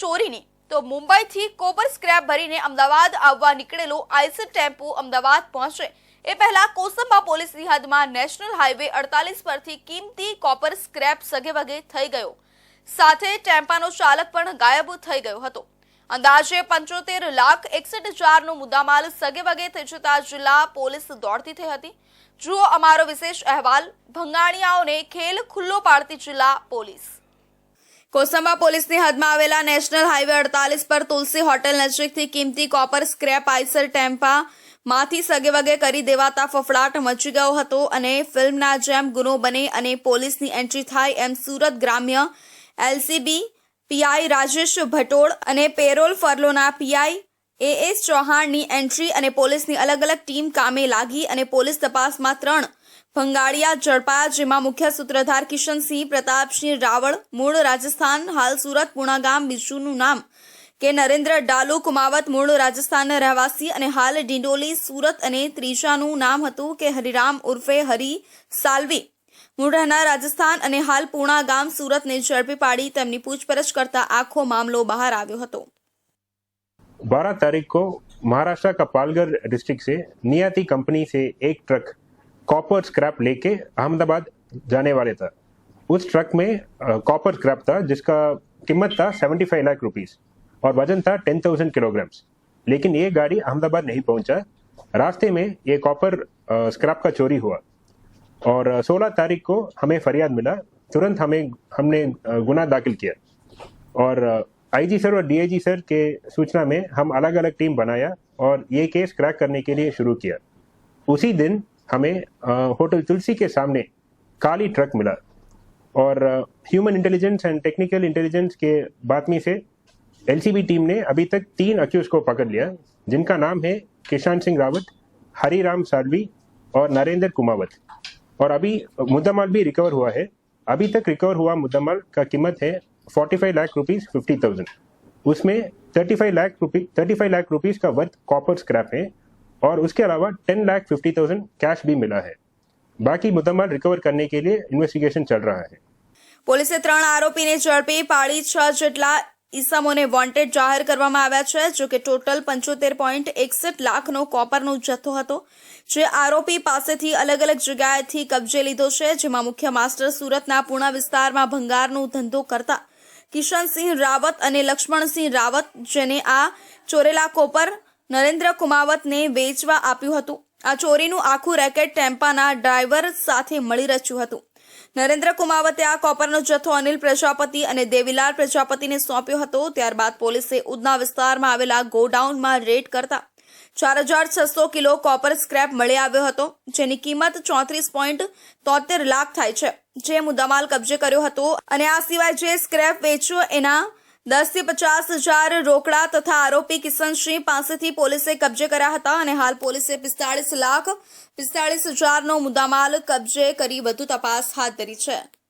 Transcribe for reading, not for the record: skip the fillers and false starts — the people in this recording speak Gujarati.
ચોરીની તો મુંબઈથી કોપર સ્ક્રેપ ભરીને અમદાવાદ આવવા નીકળેલો આઈસર ટેમ્પો અમદાવાદ પહોંચે એ પહેલા કોસંબા પોલીસની હદમાં નેશનલ હાઈવે 48 પરથી કિંમતી કોપર સ્ક્રેપ સગેવગે થઈ ગયો. સાથે ટેમ્પાનો ચાલક પણ ગાયબ થઈ ગયો હતો. અંદાજે 75,61,000નો મુદ્દામાલ સગેવગે થઈ જતા જિલ્લા પોલીસ દોડતી થઈ હતી. જુઓ અમારો વિશેષ અહેવાલ. ભંગાણિયાઓને ખેલ ખુલ્લો પાડતી જિલ્લા પોલીસ. કોસંબા પોલીસની હદમાં આવેલા નેશનલ હાઈવે 48 પર તુલસી હોટેલ નજીકથી કિંમતી કોપર સ્ક્રેપ આઈસર ટેમ્પા માંથી સગેવગે કરી દેવાતા ફફડાટ મચી ગયો હતો અને ફિલ્મના જેમ ગુનો બને અને પોલીસની એન્ટ્રી થાય એમ સુરત ગ્રામ્ય એલસીબી પીઆઈ રાજેશ ભટોળ અને પેરોલ ફરલોના પીઆઈ એએસ ચૌહાણની એન્ટ્રી અને પોલીસની અલગ અલગ ટીમ કામે લાગી અને પોલીસ તપાસમાં 3 ભંગાળિયા ઝડપાયા, જેમાં મુખ્ય સૂત્રધાર કિશનસિંહ પ્રતાપસિંહ રાવળ મૂળ રાજસ્થાન, હાલ સુરત પૂણાગામ, બીજુનું નામ કે નરેન્દ્ર ડાલુ કુમાવત મૂળ રાજસ્થાનના રહેવાસી અને હાલ ડિંડોલી સુરત, અને ત્રીજાનું નામ હતું કે હરિરામ ઉર્ફે હરી સાલવી મૂળ રહેનાર રાજસ્થાન અને હાલ પૂણાગામ સુરતને ઝડપી પાડી તેમની પૂછપરછ કરતા આખો मामलो बाहर આવ્યો હતો. 12 तारीख को महाराष्ट्र का पालघर डिस्ट्रिक्ट से नियति कंपनी से एक ट्रक कॉपर स्क्रैप लेके अहमदाबाद जाने वाले था. उस ट्रक में कॉपर स्क्रैप था जिसका कीमत था 75 लाख रुपीस और वजन था 10,000 किलोग्राम्स. लेकिन ये गाड़ी अहमदाबाद नहीं पहुंचा. रास्ते में ये कॉपर स्क्रैप का चोरी हुआ और 16 तारीख को हमें फरियाद मिला. तुरंत हमने गुना दाखिल किया और आईजी सर और डीआईजी सर के सूचना में हम अलग अलग टीम बनाया और ये केस क्रैक करने के लिए शुरू किया. उसी दिन हमें होटल तुलसी के सामने काली ट्रक मिला और human intelligence and technical intelligence के बातमी से एलसीबी टीम ने अभी तक 3 अक्यूज को पकड़ लिया, जिनका नाम है किशन सिंह रावत, हरिराम सालवी और नरेंद्र कुमावत. और अभी मुद्दामाल भी रिकवर हुआ है. अभी तक रिकवर हुआ मुद्दामाल का कीमत है 45 लाख रुपीस 50,000. उसमें 35 लाख रुपीस का वर्थ कॉपर स्क्रैप है और उसके अलावा 10,50,000 कैश भी मिला है. बाकी मुद्दामाल रिकवर करने के लिए इन्वेस्टिगेशन चल रहा है. પોલીસે 3 આરોપીને ઝડપી પાડી 6 જેટલા ઈસમોને વોન્ટેડ જાહેર કરવામાં આવ્યા છે. જો કે ટોટલ 75.61 લાખનો કોપરનો જથ્થો હતો, જે આરોપી પાસેથી અલગ અલગ જગ્યાએથી કબજે લીધો છે. જેમાં મુખ્ય માસ્ટર સુરતના પૂણા વિસ્તારમાં ભંગારનો ધંધો કરતા કિશનસિંહ રાવત અને લક્ષ્મણસિંહ રાવત, જેને આ ચોરેલા કોપર નરેન્દ્ર કુમાવતને વેચવા આપ્યું હતું. આ ચોરીનું આખું રેકેટ ટેમ્પાના ડ્રાઈવર સાથે મળી રચ્યું હતું. નરેન્દ્ર કુમાવતે આ કોપરનો જથ્થો અનિલ પ્રજાપતિ અને દેવીલાલ પ્રજાપતિને સોંપ્યો હતો. ત્યારબાદ પોલીસે ઉધના વિસ્તારમાં આવેલા ગોડાઉનમાં રેડ કરતા 4,600 કિલો કોપર સ્ક્રેપ મળી આવ્યો હતો, જેની કિંમત 34.73 લાખ થાય છે, જે મુદ્દામાલ કબજે કર્યો હતો. અને આ સિવાય જે સ્ક્રેપ વેચ્યો એના 10 થી 50,000 રોકડા તથા આરોપી કિશનસિંહ પાસેથી પોલીસે કબજે કર્યા હતા. અને હાલ પોલીસે 45,45,000નો મુદ્દામાલ કબજે કરી વધુ તપાસ હાથ ધરી છે.